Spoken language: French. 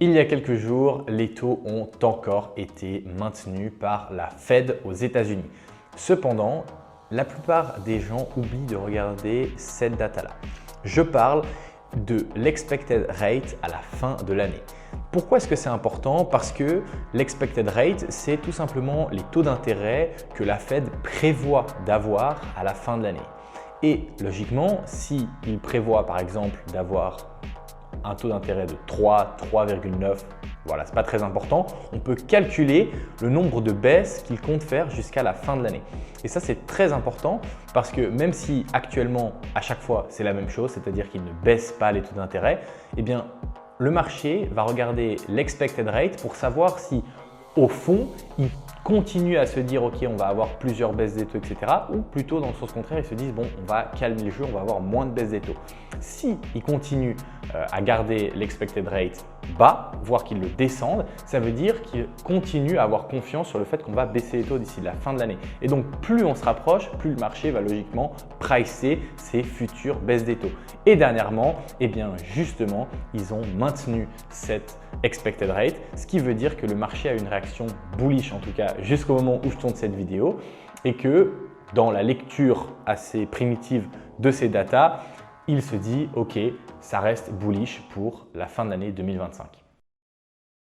Il y a quelques jours, les taux ont encore été maintenus par la Fed aux États-Unis. Cependant, la plupart des gens oublient de regarder cette data-là. Je parle de l'expected rate à la fin de l'année. Pourquoi est-ce que c'est important? Parce que l'expected rate, c'est tout simplement les taux d'intérêt que la Fed prévoit d'avoir à la fin de l'année. Et logiquement, s'il prévoit par exemple d'avoir un taux d'intérêt de 3, 3,9, voilà, c'est pas très important. On peut calculer le nombre de baisses qu'il compte faire jusqu'à la fin de l'année. Et ça, c'est très important parce que même si actuellement, à chaque fois, c'est la même chose, c'est-à-dire qu'il ne baisse pas les taux d'intérêt, eh bien, le marché va regarder l'expected rate pour savoir si, au fond, il continue à se dire « ok, on va avoir plusieurs baisses des taux, etc. » ou plutôt dans le sens contraire, ils se disent « bon, on va calmer le jeu, on va avoir moins de baisses des taux ». Si il continue à garder l'expected rate bas, voire qu'il le descende, ça veut dire qu'il continue à avoir confiance sur le fait qu'on va baisser les taux d'ici la fin de l'année. Et donc, plus on se rapproche, plus le marché va logiquement pricer ses futures baisses des taux. Et dernièrement, eh bien justement, ils ont maintenu cette expected rate, ce qui veut dire que le marché a une réaction bullish, en tout cas jusqu'au moment où je tourne cette vidéo, et que dans la lecture assez primitive de ces datas, il se dit « ok, ça reste bullish pour la fin de l'année 2025 ».